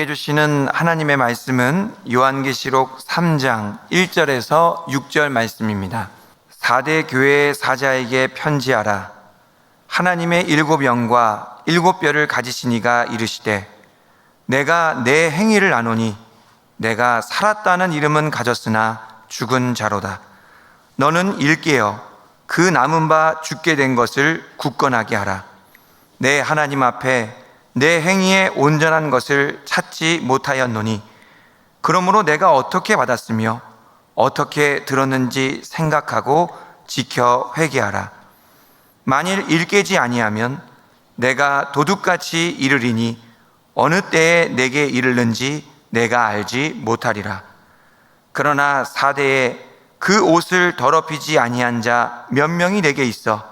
주시는 하나님의 말씀은 요한계시록 3장 1절에서 6절 말씀입니다. 4대 교회의 사자에게 편지하라. 하나님의 7영과 7뼈를 가지신 이가 이르시되 내가 내 행위를 아노니 내가 살았다는 이름은 가졌으나 죽은 자로다. 너는 일깨어 그 남은 바 죽게 된 것을 굳건하게 하라. 내 하나님 앞에 내 행위에 온전한 것을 찾지 못하였노니 그러므로 내가 어떻게 받았으며 어떻게 들었는지 생각하고 지켜 회개하라. 만일 일깨지 아니하면 내가 도둑같이 이르리니 어느 때에 내게 이르는지 내가 알지 못하리라. 그러나 4대에 그 옷을 더럽히지 아니한 자 몇 명이 내게 있어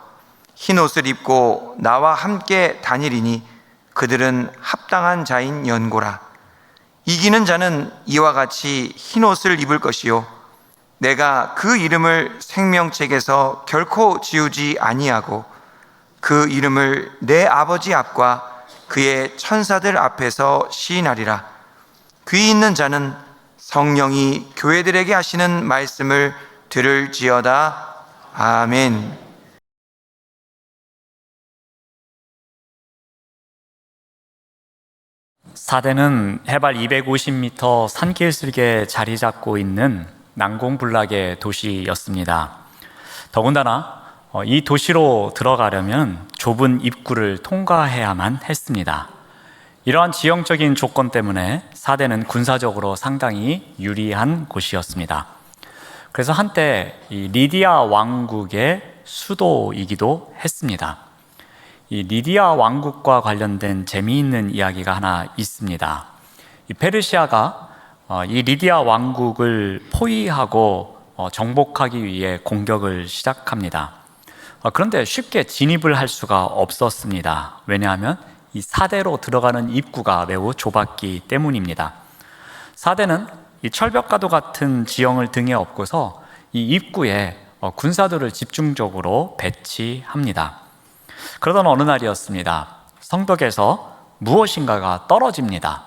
흰 옷을 입고 나와 함께 다니리니 그들은 합당한 자인 연고라. 이기는 자는 이와 같이 흰 옷을 입을 것이요 내가 그 이름을 생명책에서 결코 지우지 아니하고 그 이름을 내 아버지 앞과 그의 천사들 앞에서 시인하리라. 귀 있는 자는 성령이 교회들에게 하시는 말씀을 들을지어다. 아멘. 사대는 해발 250m 산길슬기에 자리 잡고 있는 난공불락의 도시였습니다. 더군다나 이 도시로 들어가려면 좁은 입구를 통과해야만 했습니다. 이러한 지형적인 조건 때문에 사대는 군사적으로 상당히 유리한 곳이었습니다. 그래서 한때 이 리디아 왕국의 수도이기도 했습니다. 이 리디아 왕국과 관련된 재미있는 이야기가 하나 있습니다. 이 페르시아가 이 리디아 왕국을 포위하고 정복하기 위해 공격을 시작합니다. 그런데 쉽게 진입을 할 수가 없었습니다. 왜냐하면 이 사대로 들어가는 입구가 매우 좁았기 때문입니다. 사대는 이 철벽과도 같은 지형을 등에 업고서 이 입구에 군사들을 집중적으로 배치합니다. 그러던 어느 날이었습니다. 성벽에서 무엇인가가 떨어집니다.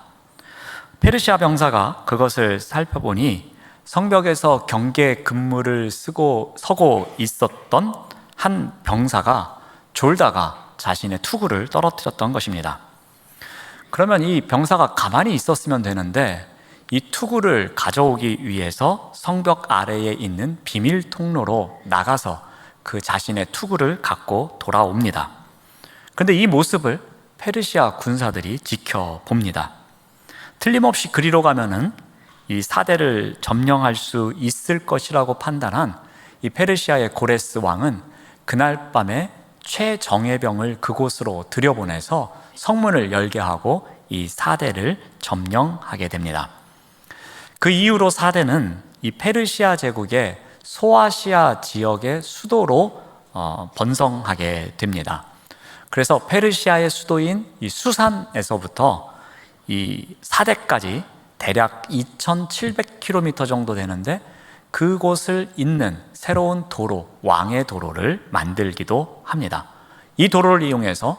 페르시아 병사가 그것을 살펴보니 성벽에서 경계 근무를 서고 있었던 한 병사가 졸다가 자신의 투구를 떨어뜨렸던 것입니다. 그러면 이 병사가 가만히 있었으면 되는데 이 투구를 가져오기 위해서 성벽 아래에 있는 비밀 통로로 나가서 그 자신의 투구를 갖고 돌아옵니다. 그런데 이 모습을 페르시아 군사들이 지켜봅니다. 틀림없이 그리로 가면은 이 사대를 점령할 수 있을 것이라고 판단한 이 페르시아의 고레스 왕은 그날 밤에 최정예병을 그곳으로 들여보내서 성문을 열게 하고 이 사대를 점령하게 됩니다. 그 이후로 사대는 이 페르시아 제국의 소아시아 지역의 수도로 번성하게 됩니다. 그래서 페르시아의 수도인 이 수산에서부터 이 사대까지 대략 2,700km 정도 되는데 그곳을 잇는 새로운 도로, 왕의 도로를 만들기도 합니다. 이 도로를 이용해서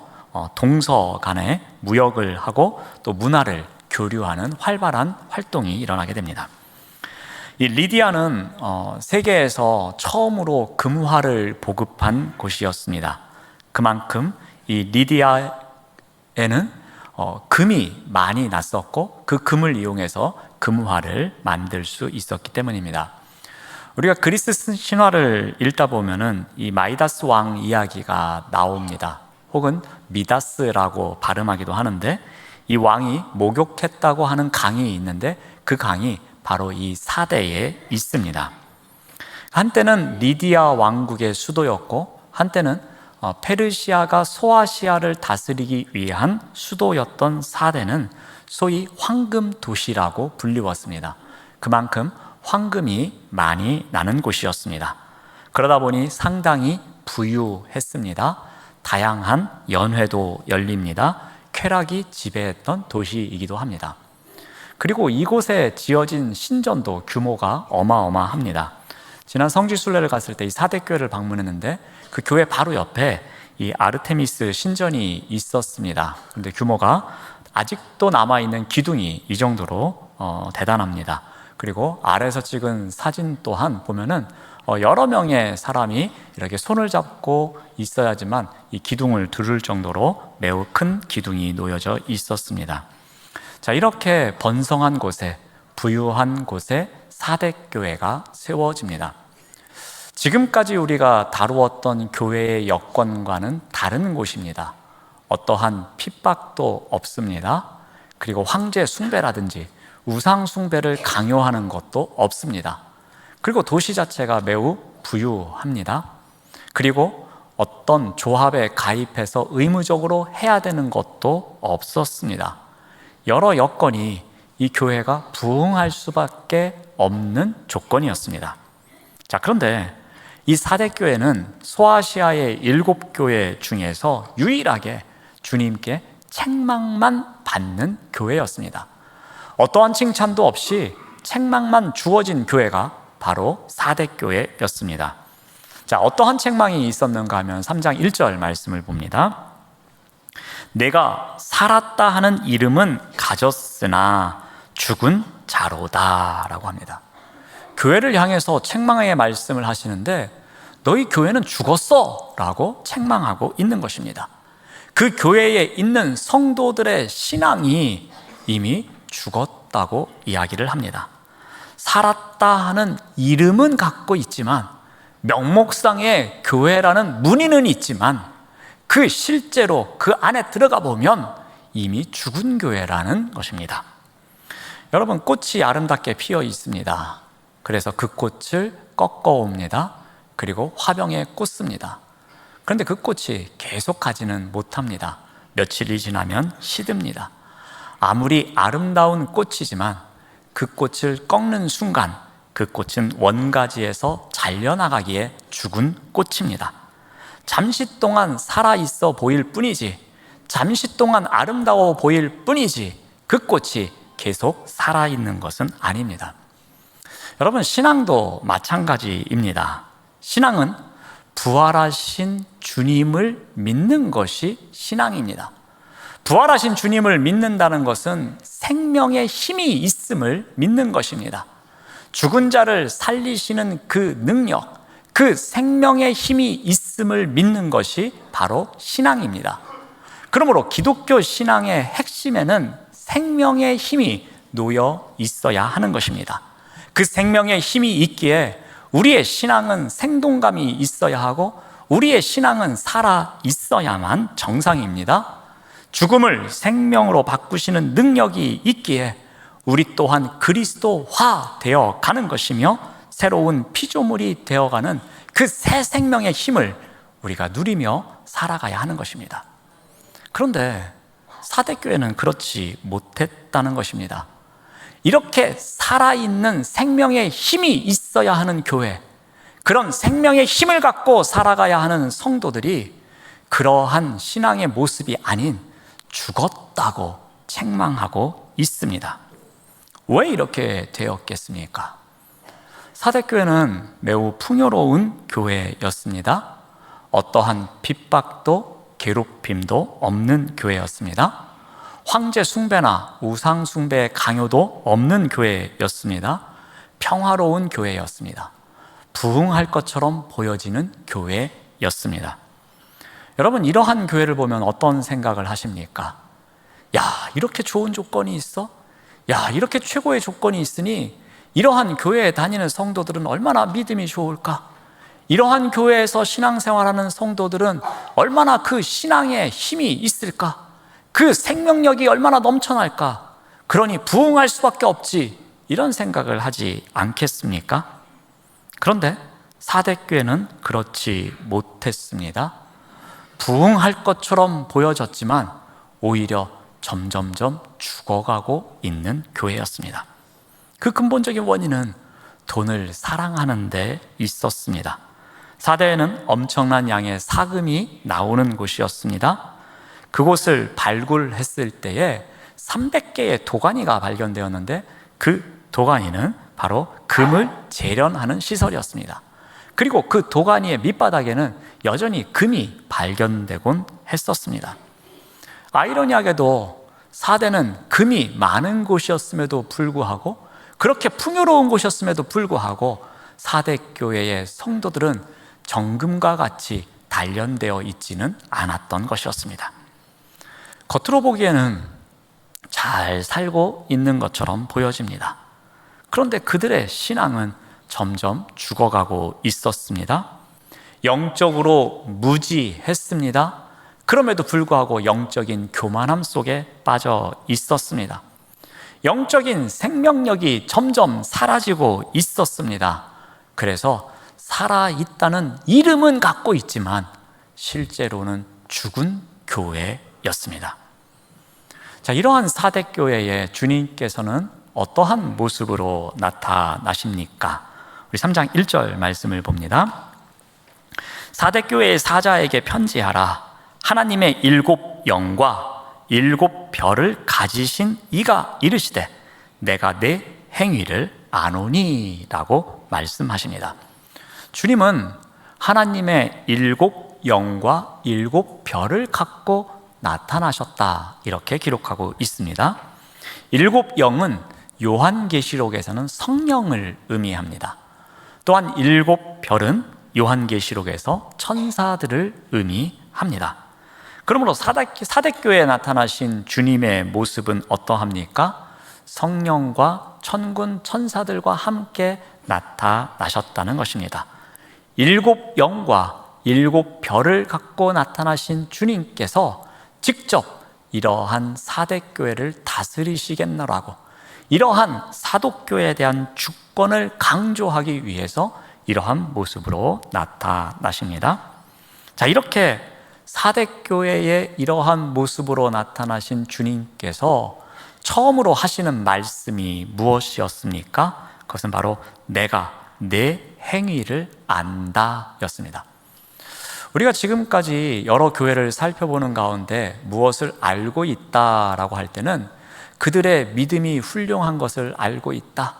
동서 간에 무역을 하고 또 문화를 교류하는 활발한 활동이 일어나게 됩니다. 이 리디아는 세계에서 처음으로 금화를 보급한 곳이었습니다. 그만큼 이 리디아에는 금이 많이 났었고 그 금을 이용해서 금화를 만들 수 있었기 때문입니다. 우리가 그리스 신화를 읽다 보면은 이 마이다스 왕 이야기가 나옵니다. 혹은 미다스라고 발음하기도 하는데 이 왕이 목욕했다고 하는 강이 있는데 그 강이 바로 이 사대에 있습니다. 한때는 리디아 왕국의 수도였고 한때는 페르시아가 소아시아를 다스리기 위한 수도였던 사대는 소위 황금 도시라고 불리웠습니다. 그만큼 황금이 많이 나는 곳이었습니다. 그러다 보니 상당히 부유했습니다. 다양한 연회도 열립니다. 쾌락이 지배했던 도시이기도 합니다. 그리고 이곳에 지어진 신전도 규모가 어마어마합니다. 지난 성지순례를 갔을 때 이 사대교회를 방문했는데 그 교회 바로 옆에 이 아르테미스 신전이 있었습니다. 그런데 규모가 아직도 남아있는 기둥이 이 정도로 대단합니다. 그리고 아래에서 찍은 사진 또한 보면은 여러 명의 사람이 이렇게 손을 잡고 있어야지만 이 기둥을 두를 정도로 매우 큰 기둥이 놓여져 있었습니다. 자, 이렇게 번성한 곳에, 부유한 곳에 사대교회가 세워집니다. 지금까지 우리가 다루었던 교회의 여건과는 다른 곳입니다. 어떠한 핍박도 없습니다. 그리고 황제 숭배라든지 우상 숭배를 강요하는 것도 없습니다. 그리고 도시 자체가 매우 부유합니다. 그리고 어떤 조합에 가입해서 의무적으로 해야 되는 것도 없었습니다. 여러 여건이 이 교회가 부흥할 수밖에 없는 조건이었습니다. 자, 그런데 이 사대교회는 소아시아의 7교회 중에서 유일하게 주님께 책망만 받는 교회였습니다. 어떠한 칭찬도 없이 책망만 주어진 교회가 바로 사대교회였습니다. 자, 어떠한 책망이 있었는가 하면 3장 1절 말씀을 봅니다. 내가 살았다 하는 이름은 가졌으나 죽은 자로다 라고 합니다. 교회를 향해서 책망의 말씀을 하시는데 너희 교회는 죽었어 라고 책망하고 있는 것입니다. 그 교회에 있는 성도들의 신앙이 이미 죽었다고 이야기를 합니다. 살았다 하는 이름은 갖고 있지만 명목상의 교회라는 문의는 있지만 그 실제로 그 안에 들어가 보면 이미 죽은 교회라는 것입니다. 여러분, 꽃이 아름답게 피어 있습니다. 그래서 그 꽃을 꺾어옵니다. 그리고 화병에 꽂습니다. 그런데 그 꽃이 계속 가지는 못합니다. 며칠이 지나면 시듭니다. 아무리 아름다운 꽃이지만 그 꽃을 꺾는 순간 그 꽃은 원가지에서 잘려나가기에 죽은 꽃입니다. 잠시 동안 살아있어 보일 뿐이지, 잠시 동안 아름다워 보일 뿐이지 그 꽃이 계속 살아있는 것은 아닙니다. 여러분, 신앙도 마찬가지입니다. 신앙은 부활하신 주님을 믿는 것이 신앙입니다. 부활하신 주님을 믿는다는 것은 생명의 힘이 있음을 믿는 것입니다. 죽은 자를 살리시는 그 능력, 그 생명의 힘이 있음을 믿는 것이 바로 신앙입니다. 그러므로 기독교 신앙의 핵심에는 생명의 힘이 놓여 있어야 하는 것입니다. 그 생명의 힘이 있기에 우리의 신앙은 생동감이 있어야 하고 우리의 신앙은 살아 있어야만 정상입니다. 죽음을 생명으로 바꾸시는 능력이 있기에 우리 또한 그리스도화 되어 가는 것이며 새로운 피조물이 되어가는 그 새 생명의 힘을 우리가 누리며 살아가야 하는 것입니다. 그런데 사대교회는 그렇지 못했다는 것입니다. 이렇게 살아있는 생명의 힘이 있어야 하는 교회, 그런 생명의 힘을 갖고 살아가야 하는 성도들이 그러한 신앙의 모습이 아닌 죽었다고 책망하고 있습니다. 왜 이렇게 되었겠습니까? 사대교회는 매우 풍요로운 교회였습니다. 어떠한 핍박도 괴롭힘도 없는 교회였습니다. 황제 숭배나 우상 숭배의 강요도 없는 교회였습니다. 평화로운 교회였습니다. 부흥할 것처럼 보여지는 교회였습니다. 여러분, 이러한 교회를 보면 어떤 생각을 하십니까? 야, 이렇게 좋은 조건이 있어? 야, 이렇게 최고의 조건이 있으니 이러한 교회에 다니는 성도들은 얼마나 믿음이 좋을까? 이러한 교회에서 신앙생활하는 성도들은 얼마나 그 신앙에 힘이 있을까? 그 생명력이 얼마나 넘쳐날까? 그러니 부흥할 수밖에 없지, 이런 생각을 하지 않겠습니까? 그런데 사대교회는 그렇지 못했습니다. 부흥할 것처럼 보여졌지만 오히려 점점점 죽어가고 있는 교회였습니다. 그 근본적인 원인은 돈을 사랑하는 데 있었습니다. 사대에는 엄청난 양의 사금이 나오는 곳이었습니다. 그곳을 발굴했을 때에 300개의 도가니가 발견되었는데 그 도가니는 바로 금을 재련하는 시설이었습니다. 그리고 그 도가니의 밑바닥에는 여전히 금이 발견되곤 했었습니다. 아이러니하게도 사대는 금이 많은 곳이었음에도 불구하고, 그렇게 풍요로운 곳이었음에도 불구하고 사대 교회의 성도들은 정금과 같이 단련되어 있지는 않았던 것이었습니다. 겉으로 보기에는 잘 살고 있는 것처럼 보여집니다. 그런데 그들의 신앙은 점점 죽어가고 있었습니다. 영적으로 무지했습니다. 그럼에도 불구하고 영적인 교만함 속에 빠져 있었습니다. 영적인 생명력이 점점 사라지고 있었습니다. 그래서 살아있다는 이름은 갖고 있지만 실제로는 죽은 교회였습니다. 자, 이러한 사대교회에 주님께서는 어떠한 모습으로 나타나십니까? 우리 3장 1절 말씀을 봅니다. 사대교회의 사자에게 편지하라. 하나님의 7 영과 7 별을 가지신 이가 이르시되 내가 내 행위를 아노니 라고 말씀하십니다. 주님은 하나님의 7 영과 7 별을 갖고 나타나셨다, 이렇게 기록하고 있습니다. 7 영은 요한계시록에서는 성령을 의미합니다. 또한 7 별은 요한계시록에서 천사들을 의미합니다. 그러므로 사대교회에 나타나신 주님의 모습은 어떠합니까? 성령과 천군 천사들과 함께 나타나셨다는 것입니다. 7 영과 7 별을 갖고 나타나신 주님께서 직접 이러한 사대교회를 다스리시겠노라고, 이러한 사독교회에 대한 주권을 강조하기 위해서 이러한 모습으로 나타나십니다. 자, 이렇게 사대교회의 이러한 모습으로 나타나신 주님께서 처음으로 하시는 말씀이 무엇이었습니까? 그것은 바로 내가 내 행위를 안다 였습니다. 우리가 지금까지 여러 교회를 살펴보는 가운데 무엇을 알고 있다라고 할 때는 그들의 믿음이 훌륭한 것을 알고 있다,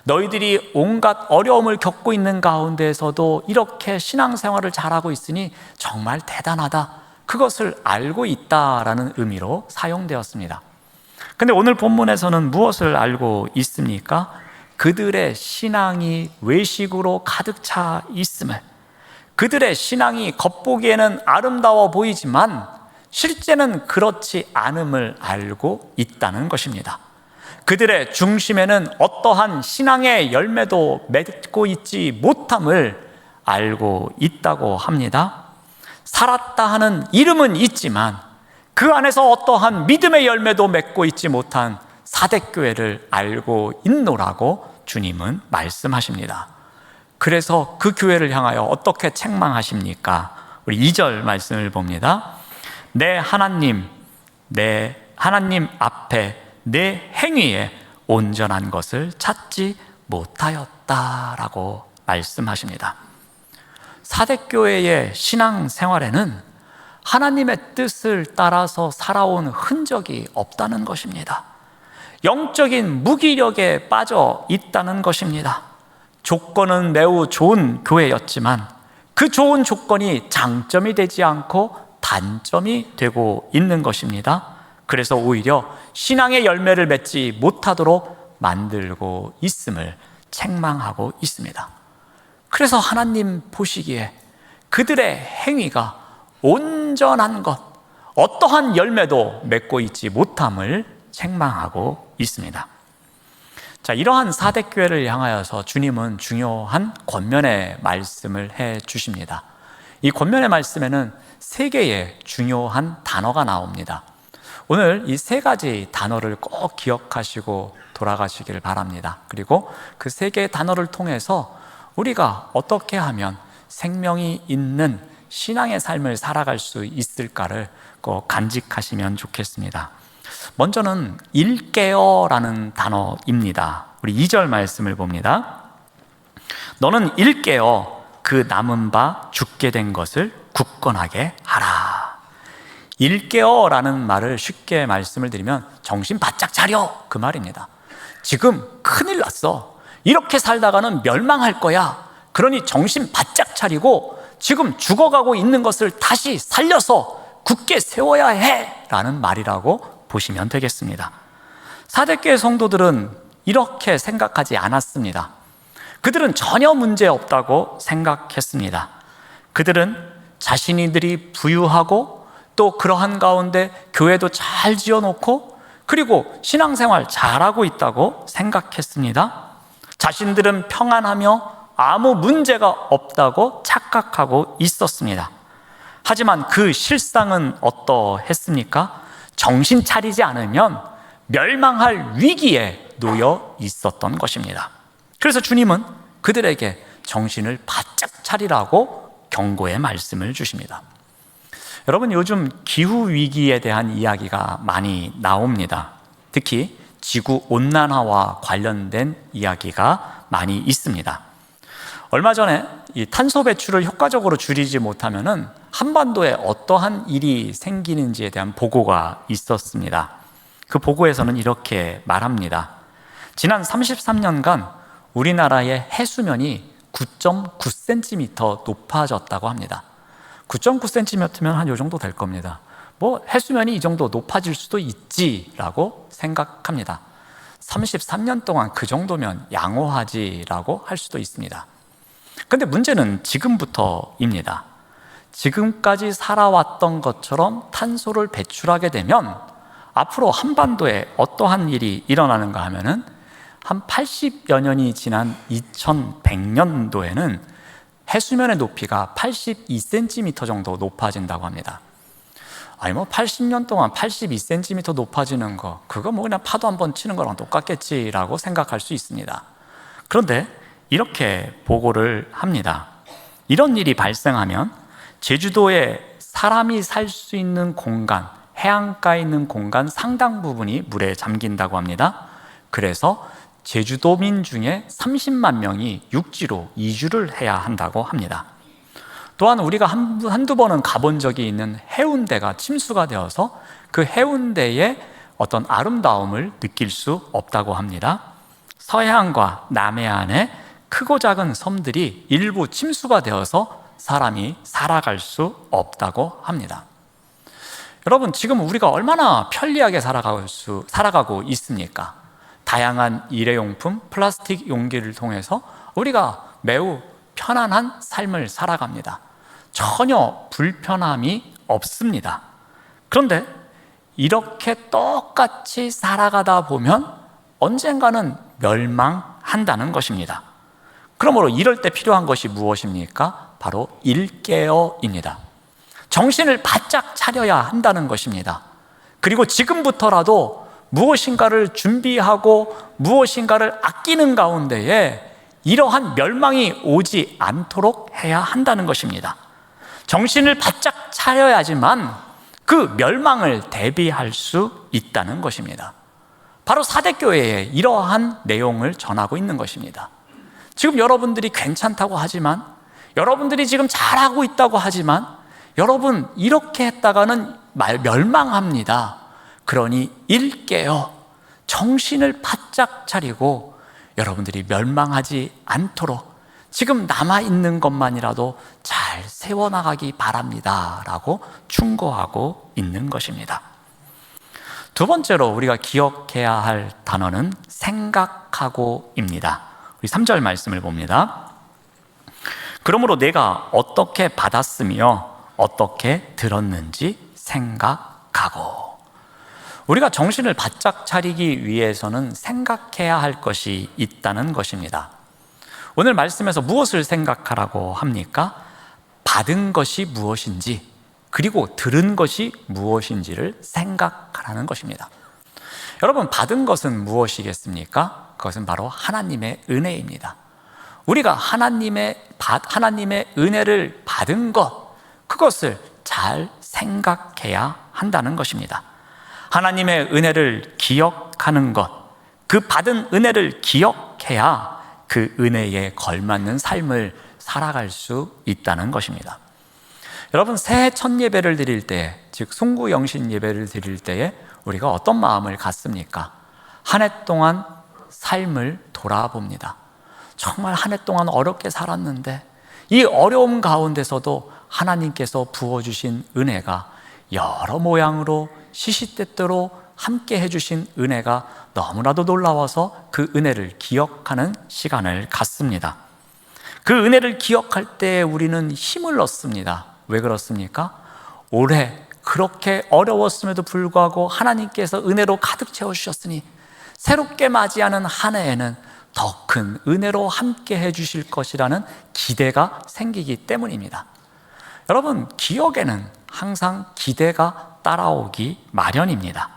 너희들이 온갖 어려움을 겪고 있는 가운데에서도 이렇게 신앙생활을 잘하고 있으니 정말 대단하다, 그것을 알고 있다라는 의미로 사용되었습니다. 근데 오늘 본문에서는 무엇을 알고 있습니까? 그들의 신앙이 외식으로 가득 차 있음을, 그들의 신앙이 겉보기에는 아름다워 보이지만 실제는 그렇지 않음을 알고 있다는 것입니다. 그들의 중심에는 어떠한 신앙의 열매도 맺고 있지 못함을 알고 있다고 합니다. 살았다 하는 이름은 있지만 그 안에서 어떠한 믿음의 열매도 맺고 있지 못한 사대교회를 알고 있노라고 주님은 말씀하십니다. 그래서 그 교회를 향하여 어떻게 책망하십니까? 우리 2절 말씀을 봅니다. 내 하나님 앞에 내 행위에 온전한 것을 찾지 못하였다라고 말씀하십니다. 사대교회의 신앙생활에는 하나님의 뜻을 따라서 살아온 흔적이 없다는 것입니다. 영적인 무기력에 빠져 있다는 것입니다. 조건은 매우 좋은 교회였지만 그 좋은 조건이 장점이 되지 않고 단점이 되고 있는 것입니다. 그래서 오히려 신앙의 열매를 맺지 못하도록 만들고 있음을 책망하고 있습니다. 그래서 하나님 보시기에 그들의 행위가 온전한 것, 어떠한 열매도 맺고 있지 못함을 책망하고 있습니다. 자, 이러한 사대교회를 향하여서 주님은 중요한 권면의 말씀을 해 주십니다. 이 권면의 말씀에는 3개의 중요한 단어가 나옵니다. 오늘 이 3가지 단어를 꼭 기억하시고 돌아가시길 바랍니다. 그리고 그 3개의 단어를 통해서 우리가 어떻게 하면 생명이 있는 신앙의 삶을 살아갈 수 있을까를 꼭 간직하시면 좋겠습니다. 먼저는 일깨어라는 단어입니다. 우리 2절 말씀을 봅니다. 너는 일깨어 그 남은 바 죽게 된 것을 굳건하게 하라. 일깨어라는 말을 쉽게 말씀을 드리면 정신 바짝 차려, 그 말입니다. 지금 큰일 났어. 이렇게 살다가는 멸망할 거야. 그러니 정신 바짝 차리고 지금 죽어가고 있는 것을 다시 살려서 굳게 세워야 해 라는 말이라고 보시면 되겠습니다. 사대교회 성도들은 이렇게 생각하지 않았습니다. 그들은 전혀 문제 없다고 생각했습니다. 그들은 자신들이 부유하고 또 그러한 가운데 교회도 잘 지어놓고 그리고 신앙생활 잘하고 있다고 생각했습니다. 자신들은 평안하며 아무 문제가 없다고 착각하고 있었습니다. 하지만 그 실상은 어떠했습니까? 정신 차리지 않으면 멸망할 위기에 놓여 있었던 것입니다. 그래서 주님은 그들에게 정신을 바짝 차리라고 경고의 말씀을 주십니다. 여러분, 요즘 기후위기에 대한 이야기가 많이 나옵니다. 특히 지구온난화와 관련된 이야기가 많이 있습니다. 얼마 전에 이 탄소 배출을 효과적으로 줄이지 못하면은 한반도에 어떠한 일이 생기는지에 대한 보고가 있었습니다. 그 보고에서는 이렇게 말합니다. 지난 33년간 우리나라의 해수면이 9.9cm 높아졌다고 합니다. 9.9cm면 한 요 정도 될 겁니다. 해수면이 이 정도 높아질 수도 있지라고 생각합니다. 33년 동안 그 정도면 양호하지라고 할 수도 있습니다. 근데 문제는 지금부터입니다. 지금까지 살아왔던 것처럼 탄소를 배출하게 되면 앞으로 한반도에 어떠한 일이 일어나는가 하면은 한 80여 년이 지난 2100년도에는 해수면의 높이가 82cm 정도 높아진다고 합니다. 80년 동안 82cm 높아지는 거, 그거 그냥 파도 한번 치는 거랑 똑같겠지라고 생각할 수 있습니다. 그런데 이렇게 보고를 합니다. 이런 일이 발생하면 제주도에 사람이 살 수 있는 공간, 해안가에 있는 공간 상당 부분이 물에 잠긴다고 합니다. 그래서 제주도민 중에 30만 명이 육지로 이주를 해야 한다고 합니다. 또한 우리가 한두 번은 가본 적이 있는 해운대가 침수가 되어서 그 해운대의 어떤 아름다움을 느낄 수 없다고 합니다. 서해안과 남해안의 크고 작은 섬들이 일부 침수가 되어서 사람이 살아갈 수 없다고 합니다. 여러분, 지금 우리가 얼마나 편리하게 살아가고 있습니까? 다양한 일회용품, 플라스틱 용기를 통해서 우리가 매우 편안한 삶을 살아갑니다. 전혀 불편함이 없습니다. 그런데 이렇게 똑같이 살아가다 보면 언젠가는 멸망한다는 것입니다. 그러므로 이럴 때 필요한 것이 무엇입니까? 바로 일깨어입니다. 정신을 바짝 차려야 한다는 것입니다. 그리고 지금부터라도 무엇인가를 준비하고 무엇인가를 아끼는 가운데에 이러한 멸망이 오지 않도록 해야 한다는 것입니다. 정신을 바짝 차려야지만 그 멸망을 대비할 수 있다는 것입니다. 바로 사대교회에 이러한 내용을 전하고 있는 것입니다. 지금 여러분들이 괜찮다고 하지만, 여러분들이 지금 잘하고 있다고 하지만, 여러분 이렇게 했다가는 멸망합니다. 그러니 일깨어 정신을 바짝 차리고 여러분들이 멸망하지 않도록 지금 남아있는 것만이라도 잘 세워나가기 바랍니다 라고 충고하고 있는 것입니다. 두 번째로 우리가 기억해야 할 단어는 생각하고입니다. 우리 3절 말씀을 봅니다. 그러므로 내가 어떻게 받았으며 어떻게 들었는지 생각하고. 우리가 정신을 바짝 차리기 위해서는 생각해야 할 것이 있다는 것입니다. 오늘 말씀에서 무엇을 생각하라고 합니까? 받은 것이 무엇인지, 그리고 들은 것이 무엇인지를 생각하라는 것입니다. 여러분, 받은 것은 무엇이겠습니까? 그것은 바로 하나님의 은혜입니다. 우리가 하나님의 은혜를 받은 것, 그것을 잘 생각해야 한다는 것입니다. 하나님의 은혜를 기억하는 것, 그 받은 은혜를 기억해야 그 은혜에 걸맞는 삶을 살아갈 수 있다는 것입니다. 여러분, 새해 첫 예배를 드릴 때, 즉 송구영신 예배를 드릴 때에 우리가 어떤 마음을 갖습니까? 한 해 동안 삶을 돌아봅니다. 정말 한 해 동안 어렵게 살았는데 이 어려움 가운데서도 하나님께서 부어주신 은혜가 여러 모양으로 시시때때로 함께 해주신 은혜가 너무나도 놀라워서 그 은혜를 기억하는 시간을 갖습니다. 그 은혜를 기억할 때 우리는 힘을 얻습니다. 왜 그렇습니까? 올해 그렇게 어려웠음에도 불구하고 하나님께서 은혜로 가득 채워주셨으니 새롭게 맞이하는 한 해에는 더 큰 은혜로 함께 해주실 것이라는 기대가 생기기 때문입니다. 여러분, 기억에는 항상 기대가 따라오기 마련입니다.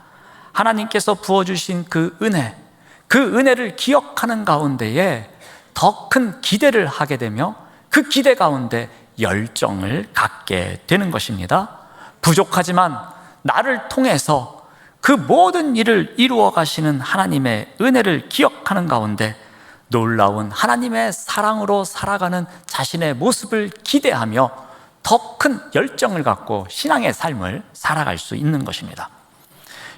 하나님께서 부어주신 그 은혜를 기억하는 가운데에 더 큰 기대를 하게 되며 그 기대 가운데 열정을 갖게 되는 것입니다. 부족하지만 나를 통해서 그 모든 일을 이루어 가시는 하나님의 은혜를 기억하는 가운데 놀라운 하나님의 사랑으로 살아가는 자신의 모습을 기대하며 더 큰 열정을 갖고 신앙의 삶을 살아갈 수 있는 것입니다.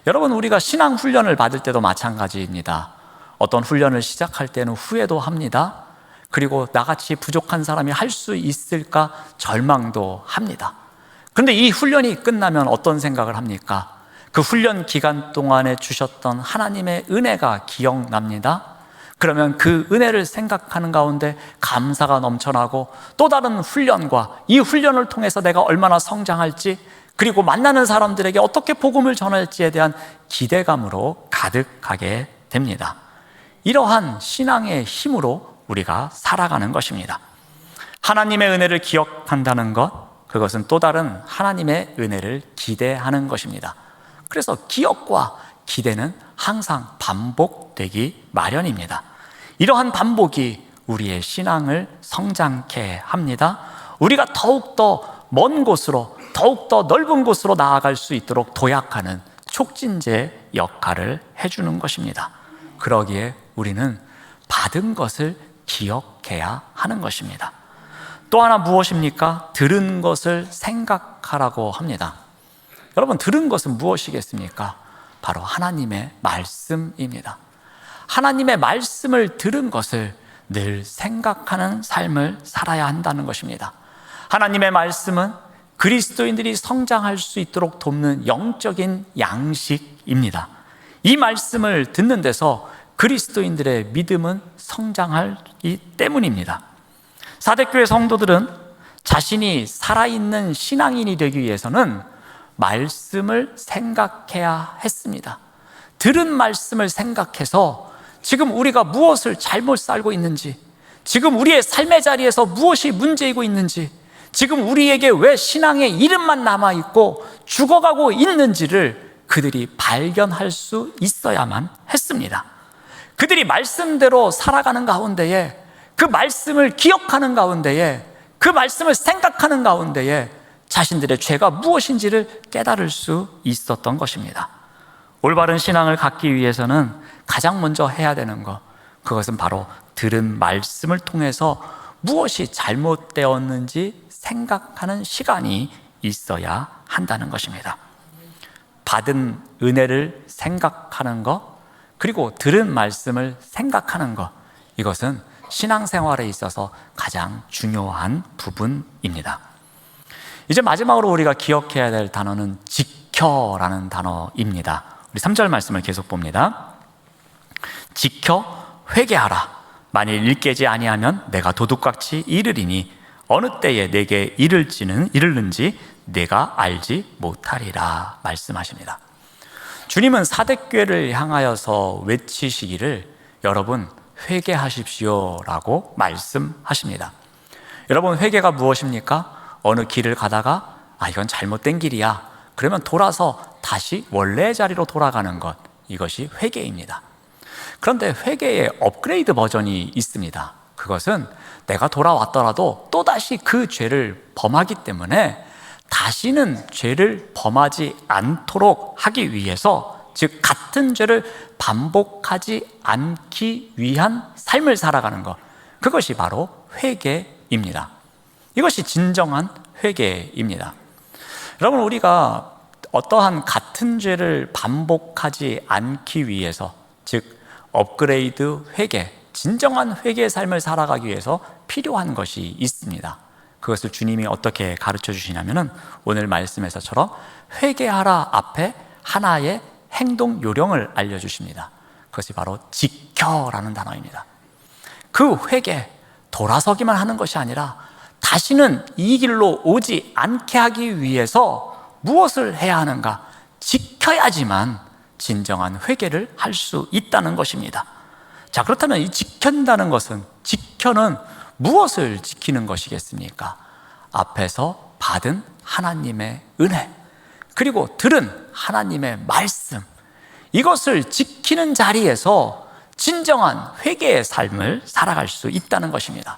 여러분, 우리가 신앙 훈련을 받을 때도 마찬가지입니다. 어떤 훈련을 시작할 때는 후회도 합니다. 그리고 나같이 부족한 사람이 할 수 있을까 절망도 합니다. 그런데 이 훈련이 끝나면 어떤 생각을 합니까? 그 훈련 기간 동안에 주셨던 하나님의 은혜가 기억납니다. 그러면 그 은혜를 생각하는 가운데 감사가 넘쳐나고 또 다른 훈련과 이 훈련을 통해서 내가 얼마나 성장할지, 그리고 만나는 사람들에게 어떻게 복음을 전할지에 대한 기대감으로 가득하게 됩니다. 이러한 신앙의 힘으로 우리가 살아가는 것입니다. 하나님의 은혜를 기억한다는 것, 그것은 또 다른 하나님의 은혜를 기대하는 것입니다. 그래서 기억과 기대는 항상 반복되기 마련입니다. 이러한 반복이 우리의 신앙을 성장케 합니다. 우리가 더욱더 먼 곳으로, 더욱더 넓은 곳으로 나아갈 수 있도록 도약하는 촉진제 역할을 해주는 것입니다. 그러기에 우리는 받은 것을 기억해야 하는 것입니다. 또 하나 무엇입니까? 들은 것을 생각하라고 합니다. 여러분, 들은 것은 무엇이겠습니까? 바로 하나님의 말씀입니다. 하나님의 말씀을 들은 것을 늘 생각하는 삶을 살아야 한다는 것입니다. 하나님의 말씀은 그리스도인들이 성장할 수 있도록 돕는 영적인 양식입니다. 이 말씀을 듣는 데서 그리스도인들의 믿음은 성장하기 때문입니다. 사대교회 성도들은 자신이 살아있는 신앙인이 되기 위해서는 말씀을 생각해야 했습니다. 들은 말씀을 생각해서 지금 우리가 무엇을 잘못 살고 있는지, 지금 우리의 삶의 자리에서 무엇이 문제이고 있는지, 지금 우리에게 왜 신앙의 이름만 남아있고 죽어가고 있는지를 그들이 발견할 수 있어야만 했습니다. 그들이 말씀대로 살아가는 가운데에, 그 말씀을 기억하는 가운데에, 그 말씀을 생각하는 가운데에 자신들의 죄가 무엇인지를 깨달을 수 있었던 것입니다. 올바른 신앙을 갖기 위해서는 가장 먼저 해야 되는 것, 그것은 바로 들은 말씀을 통해서 무엇이 잘못되었는지 생각하는 시간이 있어야 한다는 것입니다. 받은 은혜를 생각하는 것, 그리고 들은 말씀을 생각하는 것, 이것은 신앙생활에 있어서 가장 중요한 부분입니다. 이제 마지막으로 우리가 기억해야 될 단어는 지켜라는 단어입니다. 우리 3절 말씀을 계속 봅니다. 지켜 회개하라. 만일 일깨지 아니하면 내가 도둑같이 이르리니 어느 때에 내게 이르는지 내가 알지 못하리라 말씀하십니다. 주님은 사대교회를 향하여서 외치시기를 여러분 회개하십시오라고 말씀하십니다. 여러분, 회개가 무엇입니까? 어느 길을 가다가 이건 잘못된 길이야, 그러면 돌아서 다시 원래의 자리로 돌아가는 것, 이것이 회개입니다. 그런데 회개의 업그레이드 버전이 있습니다. 그것은 내가 돌아왔더라도 또다시 그 죄를 범하기 때문에 다시는 죄를 범하지 않도록 하기 위해서, 즉 같은 죄를 반복하지 않기 위한 삶을 살아가는 것, 그것이 바로 회개입니다. 이것이 진정한 회개입니다. 여러분, 우리가 어떠한 같은 죄를 반복하지 않기 위해서, 즉 업그레이드 회개, 진정한 회개의 삶을 살아가기 위해서 필요한 것이 있습니다. 그것을 주님이 어떻게 가르쳐 주시냐면은 오늘 말씀에서처럼 회개하라 앞에 하나의 행동 요령을 알려주십니다. 그것이 바로 지켜라는 단어입니다. 그 회개, 돌아서기만 하는 것이 아니라 다시는 이 길로 오지 않게 하기 위해서 무엇을 해야 하는가? 지켜야지만 진정한 회개를 할 수 있다는 것입니다. 자, 그렇다면 이 지킨다는 것은, 지켜는 무엇을 지키는 것이겠습니까? 앞에서 받은 하나님의 은혜, 그리고 들은 하나님의 말씀, 이것을 지키는 자리에서 진정한 회개의 삶을 살아갈 수 있다는 것입니다.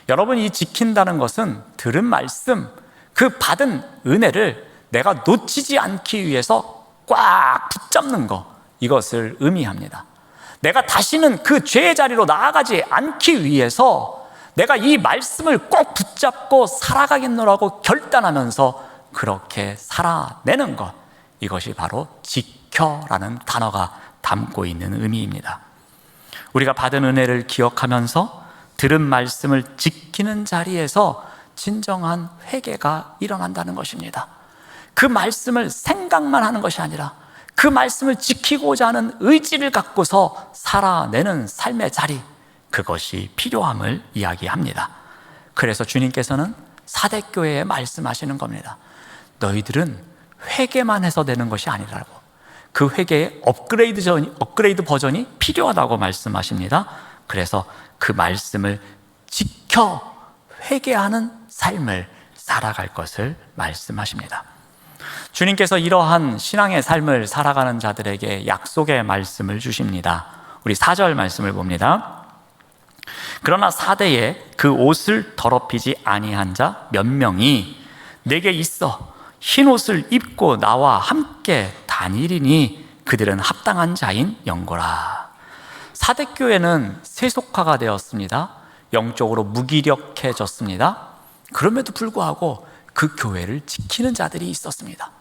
여러분, 이 지킨다는 것은 들은 말씀, 그 받은 은혜를 내가 놓치지 않기 위해서 꽉 붙잡는 것, 이것을 의미합니다. 내가 다시는 그 죄의 자리로 나아가지 않기 위해서 내가 이 말씀을 꼭 붙잡고 살아가겠노라고 결단하면서 그렇게 살아내는 것, 이것이 바로 지켜라는 단어가 담고 있는 의미입니다. 우리가 받은 은혜를 기억하면서 들은 말씀을 지키는 자리에서 진정한 회개가 일어난다는 것입니다. 그 말씀을 생각만 하는 것이 아니라 그 말씀을 지키고자 하는 의지를 갖고서 살아내는 삶의 자리, 그것이 필요함을 이야기합니다. 그래서 주님께서는 사대교회에 말씀하시는 겁니다. 너희들은 회개만 해서 되는 것이 아니라고, 그 회개의 업그레이드 버전이 필요하다고 말씀하십니다. 그래서 그 말씀을 지켜 회개하는 삶을 살아갈 것을 말씀하십니다. 주님께서 이러한 신앙의 삶을 살아가는 자들에게 약속의 말씀을 주십니다. 우리 4절 말씀을 봅니다. 그러나 사대에 그 옷을 더럽히지 아니한 자 몇 명이 내게 있어 흰 옷을 입고 나와 함께 다니리니 그들은 합당한 자인 영고라. 사대교회는 세속화가 되었습니다. 영적으로 무기력해졌습니다. 그럼에도 불구하고 그 교회를 지키는 자들이 있었습니다.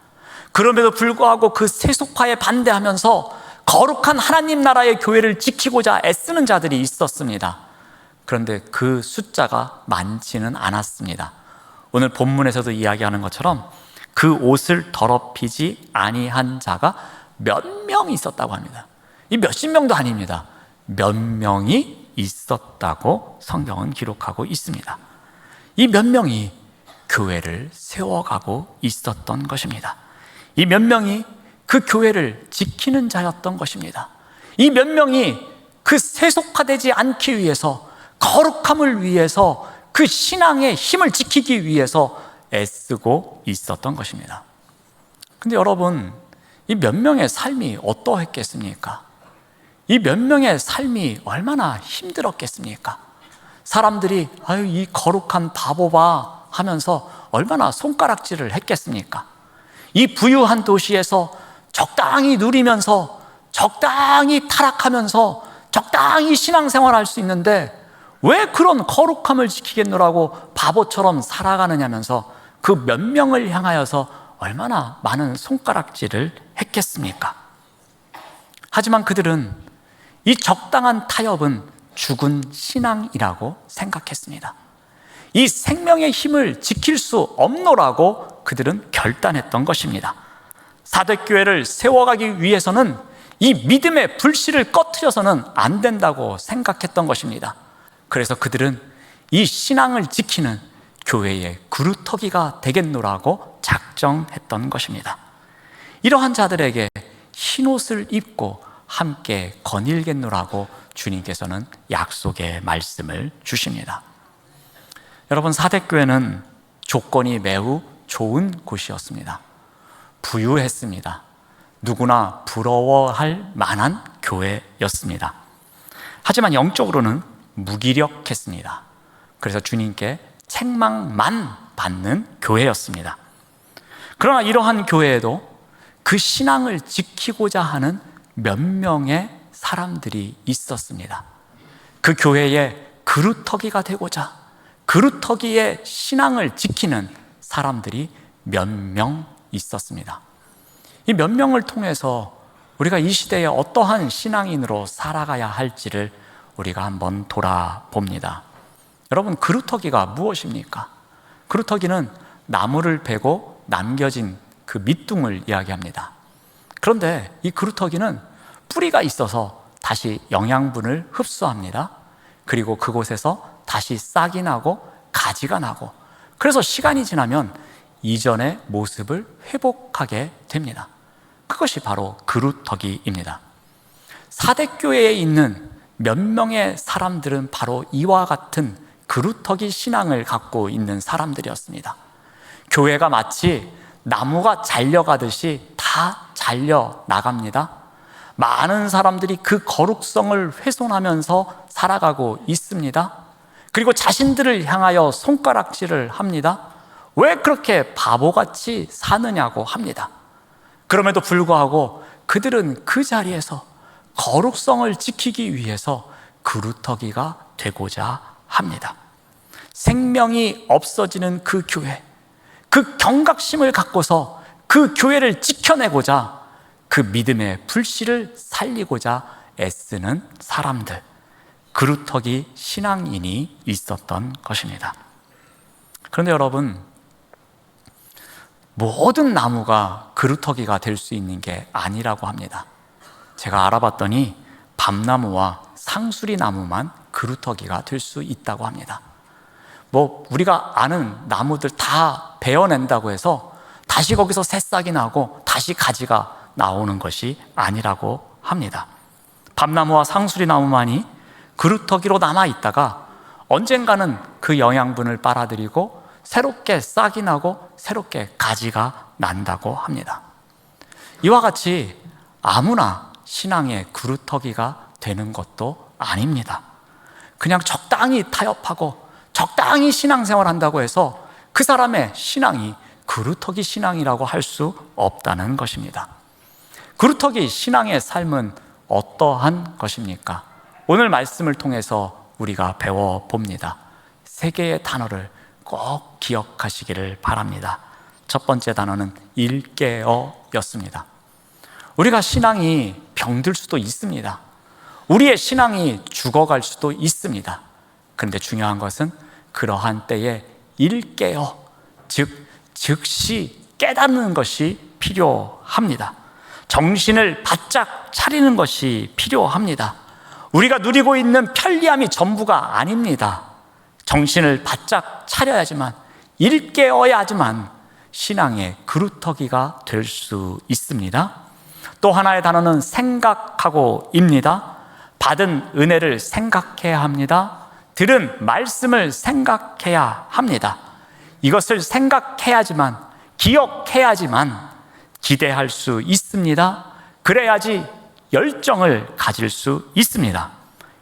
그럼에도 불구하고 그 세속화에 반대하면서 거룩한 하나님 나라의 교회를 지키고자 애쓰는 자들이 있었습니다. 그런데 그 숫자가 많지는 않았습니다. 오늘 본문에서도 이야기하는 것처럼 그 옷을 더럽히지 아니한 자가 몇 명 있었다고 합니다. 이 몇십 명도 아닙니다. 몇 명이 있었다고 성경은 기록하고 있습니다. 이 몇 명이 교회를 세워가고 있었던 것입니다. 이 몇 명이 그 교회를 지키는 자였던 것입니다. 이 몇 명이 그 세속화되지 않기 위해서, 거룩함을 위해서, 그 신앙의 힘을 지키기 위해서 애쓰고 있었던 것입니다. 근데 여러분, 이 몇 명의 삶이 어떠했겠습니까? 이 몇 명의 삶이 얼마나 힘들었겠습니까? 사람들이 아유 이 거룩한 바보 봐 하면서 얼마나 손가락질을 했겠습니까? 이 부유한 도시에서 적당히 누리면서 적당히 타락하면서 적당히 신앙생활할 수 있는데 왜 그런 거룩함을 지키겠노라고 바보처럼 살아가느냐면서 그 몇 명을 향하여서 얼마나 많은 손가락질을 했겠습니까? 하지만 그들은 이 적당한 타협은 죽은 신앙이라고 생각했습니다. 이 생명의 힘을 지킬 수 없노라고 그들은 결단했던 것입니다. 사대교회를 세워가기 위해서는 이 믿음의 불씨를 꺼트려서는 안 된다고 생각했던 것입니다. 그래서 그들은 이 신앙을 지키는 교회의 그루터기가 되겠노라고 작정했던 것입니다. 이러한 자들에게 흰옷을 입고 함께 거닐겠노라고 주님께서는 약속의 말씀을 주십니다. 여러분, 사대교회는 조건이 매우 좋은 곳이었습니다. 부유했습니다. 누구나 부러워할 만한 교회였습니다. 하지만 영적으로는 무기력했습니다. 그래서 주님께 책망만 받는 교회였습니다. 그러나 이러한 교회에도 그 신앙을 지키고자 하는 몇 명의 사람들이 있었습니다. 그 교회의 그루터기가 되고자 그루터기의 신앙을 지키는 사람들이 몇 명 있었습니다. 이 몇 명을 통해서 우리가 이 시대에 어떠한 신앙인으로 살아가야 할지를 우리가 한번 돌아봅니다. 여러분, 그루터기가 무엇입니까? 그루터기는 나무를 베고 남겨진 그 밑둥을 이야기합니다. 그런데 이 그루터기는 뿌리가 있어서 다시 영양분을 흡수합니다. 그리고 그곳에서 다시 싹이 나고 가지가 나고, 그래서 시간이 지나면 이전의 모습을 회복하게 됩니다. 그것이 바로 그루터기입니다. 사대교회에 있는 몇 명의 사람들은 바로 이와 같은 그루터기 신앙을 갖고 있는 사람들이었습니다. 교회가 마치 나무가 잘려가듯이 다 잘려 나갑니다. 많은 사람들이 그 거룩성을 훼손하면서 살아가고 있습니다. 그리고 자신들을 향하여 손가락질을 합니다. 왜 그렇게 바보같이 사느냐고 합니다. 그럼에도 불구하고 그들은 그 자리에서 거룩성을 지키기 위해서 그루터기가 되고자 합니다. 생명이 없어지는 그 교회, 그 경각심을 갖고서 그 교회를 지켜내고자, 그 믿음의 불씨를 살리고자 애쓰는 사람들, 그루터기 신앙인이 있었던 것입니다. 그런데 여러분, 모든 나무가 그루터기가 될 수 있는 게 아니라고 합니다. 제가 알아봤더니 밤나무와 상수리 나무만 그루터기가 될 수 있다고 합니다. 우리가 아는 나무들 다 베어낸다고 해서 다시 거기서 새싹이 나고 다시 가지가 나오는 것이 아니라고 합니다. 밤나무와 상수리 나무만이 그루터기로 남아있다가 언젠가는 그 영양분을 빨아들이고 새롭게 싹이 나고 새롭게 가지가 난다고 합니다. 이와 같이 아무나 신앙의 그루터기가 되는 것도 아닙니다. 그냥 적당히 타협하고 적당히 신앙생활 한다고 해서 그 사람의 신앙이 그루터기 신앙이라고 할 수 없다는 것입니다. 그루터기 신앙의 삶은 어떠한 것입니까? 오늘 말씀을 통해서 우리가 배워봅니다. 세 개의 단어를 꼭 기억하시기를 바랍니다. 첫 번째 단어는 일깨어였습니다. 우리가 신앙이 병들 수도 있습니다. 우리의 신앙이 죽어갈 수도 있습니다. 그런데 중요한 것은 그러한 때에 일깨어, 즉 즉시 깨닫는 것이 필요합니다. 정신을 바짝 차리는 것이 필요합니다. 우리가 누리고 있는 편리함이 전부가 아닙니다. 정신을 바짝 차려야지만, 일깨어야지만 신앙의 그루터기가 될 수 있습니다. 또 하나의 단어는 생각하고입니다. 받은 은혜를 생각해야 합니다. 들은 말씀을 생각해야 합니다. 이것을 생각해야지만, 기억해야지만 기대할 수 있습니다. 그래야지 열정을 가질 수 있습니다.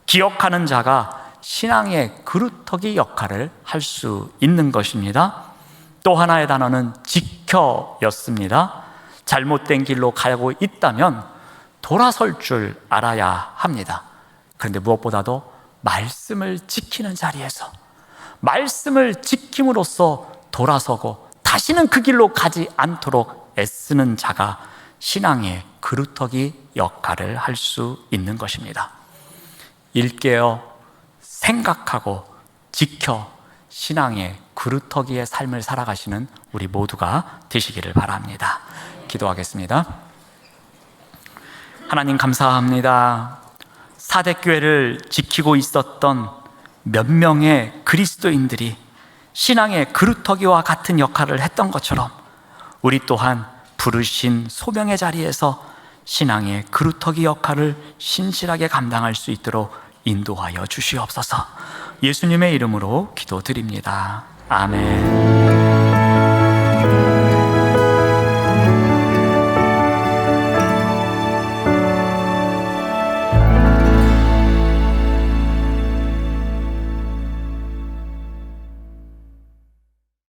기억하는 자가 신앙의 그루터기 역할을 할 수 있는 것입니다. 또 하나의 단어는 지켜였습니다. 잘못된 길로 가고 있다면 돌아설 줄 알아야 합니다. 그런데 무엇보다도 말씀을 지키는 자리에서 말씀을 지킴으로써 돌아서고 다시는 그 길로 가지 않도록 애쓰는 자가 신앙의 그루터기 역할을 할 수 있는 것입니다. 일깨어 생각하고 지켜 신앙의 그루터기의 삶을 살아가시는 우리 모두가 되시기를 바랍니다. 기도하겠습니다. 하나님 감사합니다. 사대교회를 지키고 있었던 몇 명의 그리스도인들이 신앙의 그루터기와 같은 역할을 했던 것처럼 우리 또한 부르신 소명의 자리에서 신앙의 그루터기 역할을 신실하게 감당할 수 있도록 인도하여 주시옵소서. 예수님의 이름으로 기도드립니다. 아멘.